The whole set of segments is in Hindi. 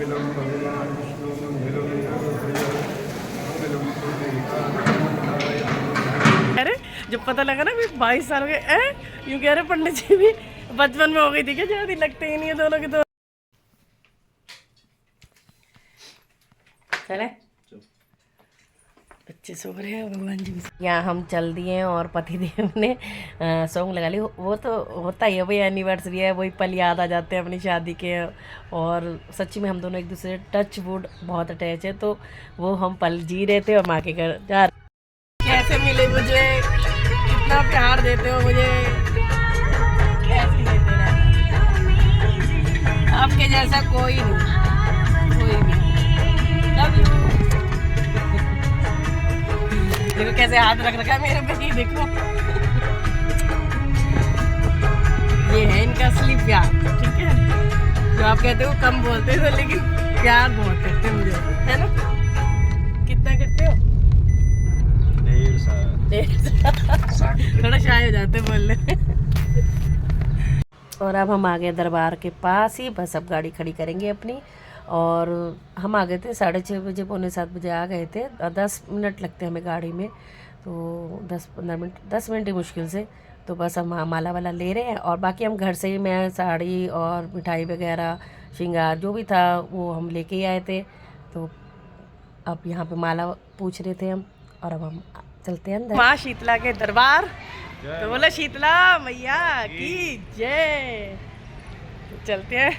मंगलम भगवान विष्णु मंगलम मंगलम अरे जब पता लगा ना भी 22 साल हो गए यूँ कह रहे पंडित जी भी बचपन में हो गई थी क्या, जल्दी लगते ही नहीं है दोनों के। तो चले बच्चे सो रहे हैं, भगवान जी भी। यहाँ हम चल दिए हैं और पति देव ने सॉन्ग लगा ली। वो तो होता ही है भाई, एनिवर्सरी है, वही पल याद आ जाते हैं अपनी शादी के। और सच्ची में हम दोनों एक दूसरे टच वुड बहुत अटैच है, तो वो हम पल जी रहे थे और माँ के घर जा रहे। कैसे मिले मुझे, कितना प्यार देते हो मुझे, ऐसे देते रहना, आपके जैसा कोई नहीं, कोई भी। Love you. देखो कैसे हाथ रख रखा है मेरे पे, ही देखो। ये है इनका असली प्यार, ठीक है। जो आप कहते हो कम बोलते हो, लेकिन प्यार बहुत करते हो मुझे, है ना। कितना करते हो? थोड़ा शाय हो जाते बोलने। और अब हम आ गए दरबार के पास ही, बस अब गाड़ी खड़ी करेंगे अपनी। और हम आ गए थे 6:30 बजे, 6:45 बजे आ गए थे। 10 मिनट लगते हैं हमें गाड़ी में, तो 10-15 मिनट, 10 मिनट ही मुश्किल से। तो बस हम माला वाला ले रहे हैं, और बाकी हम घर से ही, मैं साड़ी और मिठाई वगैरह, श्रृंगार जो भी था वो हम लेके ही आए थे। तो अब यहाँ पे माला पूछ रहे थे हम, और अब हम चलते हैं अंदर। माँ शीतला के दरबार, तो बोला शीतला मैया की जय। तो चलते हैं,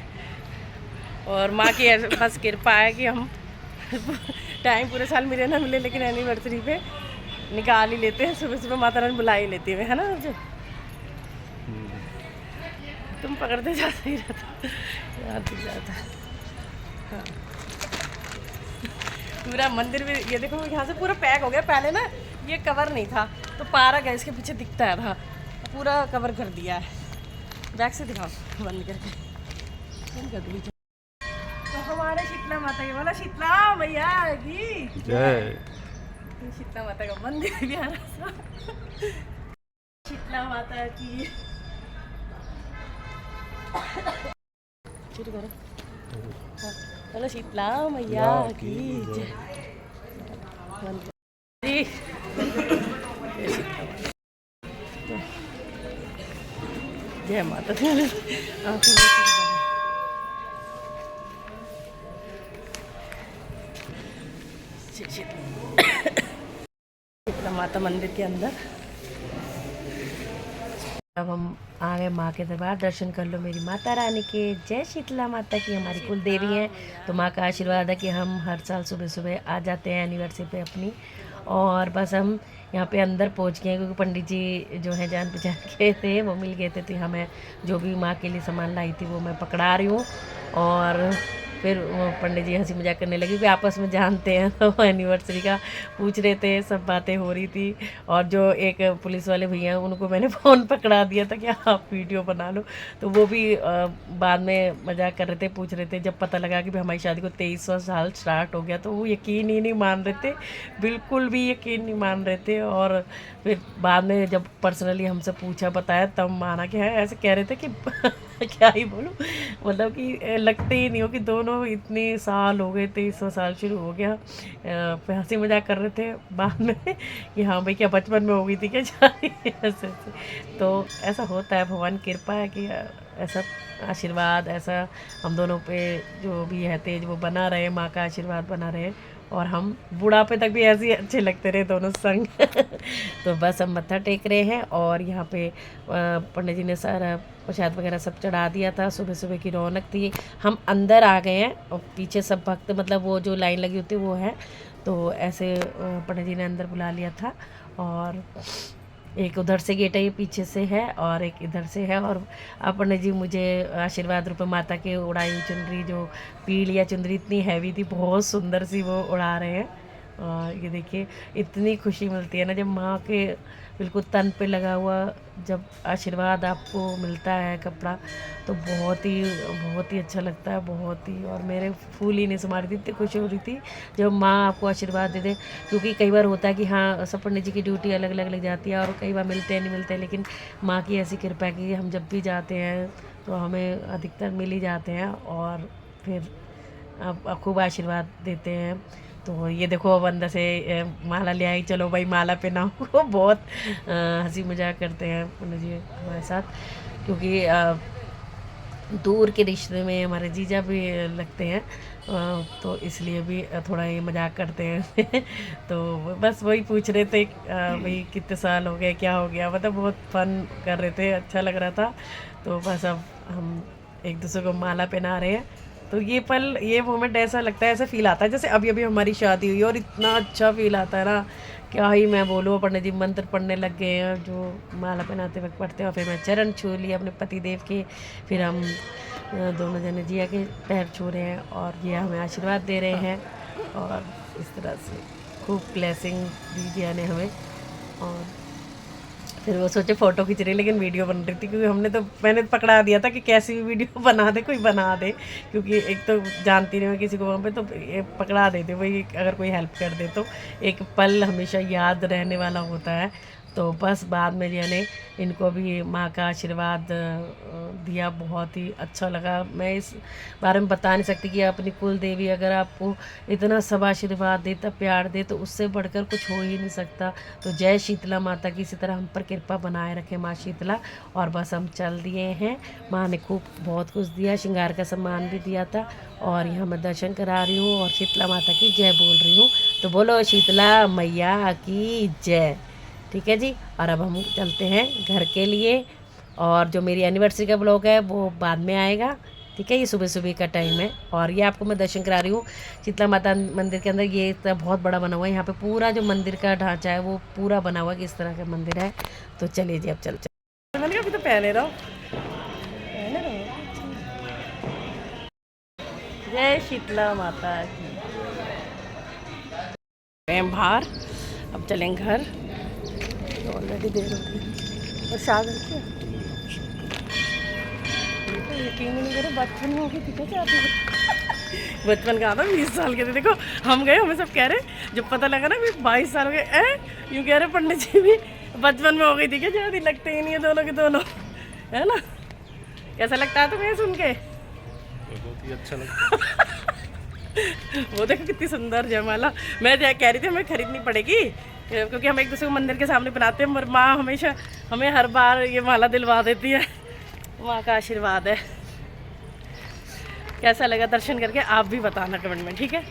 और माँ की बस कृपा है कि हम टाइम पूरे साल मिले ना मिले, लेकिन एनिवर्सरी पे निकाल ही लेते हैं। सुबह सुबह माता रानी बुला ही लेती है ना। जो तुम पकड़ते जाते ही रहता याद जाता। हाँ, पूरा मंदिर भी ये देखो, यहाँ से पूरा पैक हो गया। पहले ना ये कवर नहीं था, तो पार्क है इसके पीछे दिखता था, पूरा कवर कर दिया है। बैक से दिखाओ, बंद करके बंद कर दीजिए। तो हमारे शीतला माता की, बोला शीतला मैया की जय। शीतला माता का मंदिर प्यारा सा, शीतला माता की। शुरू करो। हाँ, बोलो शीतला मैया की जय। जय माता दी। शीतला माता मंदिर के अंदर। अब हम आ गए माँ के दरबार। दर्शन कर लो मेरी माता रानी के। जय शीतला माता की, हमारी कुल देवी हैं। तो माँ का आशीर्वाद है कि हम हर साल सुबह सुबह आ जाते हैं एनिवर्सरी पे अपनी। और बस हम यहाँ पे अंदर पहुँच गए, क्योंकि पंडित जी जो है जान पहचान के थे, वो मिल गए थे। तो हमें जो भी माँ के लिए सामान लाई थी वो मैं पकड़ा रही हूँ। और फिर वो पंडित जी हंसी मजाक करने लगे, क्योंकि आपस में जानते हैं। तो एनिवर्सरी का पूछ रहे थे, सब बातें हो रही थी। और जो एक पुलिस वाले भैया हैं, उनको मैंने फ़ोन पकड़ा दिया था कि आप वीडियो बना लो। तो वो भी बाद में मजाक कर रहे थे, पूछ रहे थे। जब पता लगा कि भाई हमारी शादी को 23वां साल स्टार्ट हो गया, तो वो यकीन ही नहीं मान रहे थे, बिल्कुल भी यकीन नहीं मान रहे थे। और फिर बाद में जब पर्सनली हमसे पूछा, बताया, तब माना कि है। ऐसे कह रहे थे कि क्या ही बोलूँ, मतलब कि लगते ही नहीं हो कि दोनों इतने साल हो गए, 23वां साल शुरू हो गया। फिर हंसी मजाक कर रहे थे बाद में कि हाँ भाई क्या बचपन में हो गई थी क्या शादी, ऐसे। तो ऐसा होता है, भगवान की कृपा है कि ऐसा आशीर्वाद, ऐसा हम दोनों पे जो भी है तेज, वो बना रहे, माँ का आशीर्वाद बना रहे, और हम बुढ़ापे तक भी ऐसे ही अच्छे लगते रहे दोनों संग। तो बस हम मत्था टेक रहे हैं, और यहाँ पे पंडित जी ने सारा प्रसाद वगैरह सब चढ़ा दिया था। सुबह सुबह की रौनक थी। हम अंदर आ गए हैं, और पीछे सब भक्त, मतलब वो जो लाइन लगी होती है वो है। तो ऐसे पंडित जी ने अंदर बुला लिया था। और एक उधर से गेट है, ये पीछे से है, और एक इधर से है। और अब पंडित जी मुझे आशीर्वाद रूप माता के उड़ाई हुई चुनरी, जो पीड़ या चुनरी इतनी हैवी थी, बहुत सुंदर सी, वो उड़ा रहे हैं। और ये देखिए, इतनी खुशी मिलती है ना जब माँ के बिल्कुल तन पे लगा हुआ जब आशीर्वाद आपको मिलता है कपड़ा, तो बहुत ही अच्छा लगता है, बहुत ही। और मेरे फूल ही नहीं समा रही थी, इतनी खुशी हो रही थी जब माँ आपको आशीर्वाद दे दे। क्योंकि कई बार होता है कि हाँ, सब पंडित जी की ड्यूटी अलग अलग लग जाती है, और कई बार मिलते हैं नहीं मिलते हैं, लेकिन माँ की ऐसी कृपा है कि हम जब भी जाते हैं तो हमें अधिकतर मिल ही जाते हैं। और फिर आप खूब आशीर्वाद देते हैं। तो ये देखो अब अंदर से माला ले आई, चलो भाई माला पहनाओ। वो बहुत हंसी मजाक करते हैं पंडित जी हमारे साथ, क्योंकि दूर के रिश्ते में हमारे जीजा भी लगते हैं, तो इसलिए भी थोड़ा ये मजाक करते हैं। तो बस वही पूछ रहे थे भाई कितने साल हो गए, क्या हो गया, मतलब बहुत फन कर रहे थे, अच्छा लग रहा था। तो बस अब हम एक दूसरे को माला पहना रहे हैं। तो ये पल, ये मोमेंट ऐसा लगता है, ऐसा फील आता है जैसे अभी अभी हमारी शादी हुई, और इतना अच्छा फील आता है ना, क्या ही मैं बोलूँ। पंडित जी मंत्र पढ़ने लग गए हैं जो माला पहनाते वक्त पढ़ते हैं, और फिर मैं चरण छू लिए अपने पति देव के। फिर हम दोनों जने जिया के पैर छू रहे हैं, और जिया हमें आशीर्वाद दे रहे हैं, और इस तरह से खूब ब्लेसिंग दी जिया ने हमें। और फिर वो सोचे फ़ोटो खींच रही, लेकिन वीडियो बन रही थी, क्योंकि मैंने पकड़ा दिया था कि कैसी भी वीडियो बना दे, कोई बना दे, क्योंकि एक तो जानती नहीं मैं किसी को वहाँ पे, तो ये पकड़ा देते भाई, अगर कोई हेल्प कर दे तो एक पल हमेशा याद रहने वाला होता है। तो बस बाद में मैंने इनको भी माँ का आशीर्वाद दिया, बहुत ही अच्छा लगा। मैं इस बारे में बता नहीं सकती कि अपनी कुल देवी अगर आपको इतना सब आशीर्वाद दे, तब प्यार दे, तो उससे बढ़कर कुछ हो ही नहीं सकता। तो जय शीतला माता की इसी तरह हम पर कृपा बनाए रखे माँ शीतला। और बस हम चल दिए हैं, माँ ने खूब बहुत कुछ दिया, श्रृंगार का सामान भी दिया था, और यहाँ मैं दर्शन करा रही हूँ और शीतला माता की जय बोल रही हूँ। तो बोलो शीतला मैया की जय। ठीक है जी। और अब हम चलते हैं घर के लिए, और जो मेरी एनिवर्सरी का ब्लॉग है वो बाद में आएगा। ठीक है, ये सुबह सुबह का टाइम है, और ये आपको मैं दर्शन करा रही हूँ शीतला माता मंदिर के अंदर। ये इतना बहुत बड़ा बना हुआ है, यहाँ पे पूरा जो मंदिर का ढांचा है वो पूरा बना हुआ है कि इस तरह का मंदिर है। तो चलिए जी, अब चल मैंने कहा अभी तो पहले रहो। जय शीतला माता की। बाहर अब चलेंगे घर, ऑलरेडी देर हो गई। और सागर क्या यकीन नहीं करो, बचपन में होगी ठीक है। बचपन का था, 20 साल के थे। देखो हम गए, हमें सब कह रहे, जब पता लगा ना 22 साल हो गए, यूँ कह रहे पंडित जी भी बचपन में हो गई थी क्या, जल्दी लगते ही नहीं है दोनों के दोनों, है ना। कैसा लगता है तुम्हें सुन के? बहुत ही अच्छा लगता वो देखो कितनी सुंदर जयमाला। मैं कह रही थी हमें खरीदनी पड़ेगी, क्योंकि हम एक दूसरे को मंदिर के सामने बनाते हैं, मगर माँ हमेशा हमें हर बार ये माला दिलवा देती है। माँ का आशीर्वाद है। कैसा लगा दर्शन करके, आप भी बताना कमेंट में, ठीक है।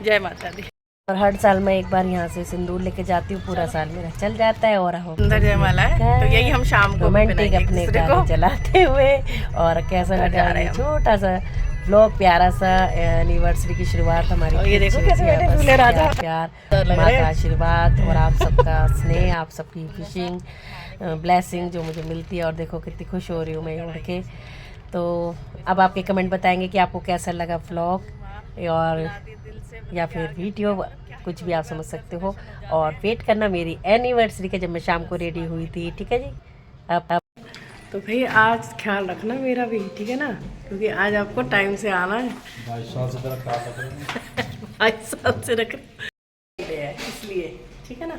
जय माता दी। और हर साल मैं एक बार यहाँ से सिंदूर लेके जाती हूँ, पूरा साल मेरा चल जाता है। और सुंदर जयमाला है, तो यही हम शाम को रोमांटिक अपने गाने चलाते हुए। और कैसा लगा रहे छोटा सा व्लॉग, प्यारा सा एनिवर्सरी की शुरुआत हमारी। और ये देखो कैसे बैठे दूल्हे राजा। प्यार, माँ का आशीर्वाद और आप सबका स्नेह, आप सबकी विशिंग ब्लेसिंग जो मुझे मिलती है। और देखो कितनी खुश हो रही हूँ मैं उड़ के। तो अब आपके कमेंट बताएंगे कि आपको कैसा लगा व्लॉग, और या फिर वीडियो, कुछ भी आप समझ सकते हो। और वेट करना मेरी एनिवर्सरी के, जब मैं शाम को रेडी हुई थी। ठीक है जी। अब तो भाई आज ख्याल रखना मेरा भी, ठीक है ना, क्योंकि आज आपको टाइम से आना है। 22 साल से तेरा 22 साल से रख इसलिए, ठीक है ना।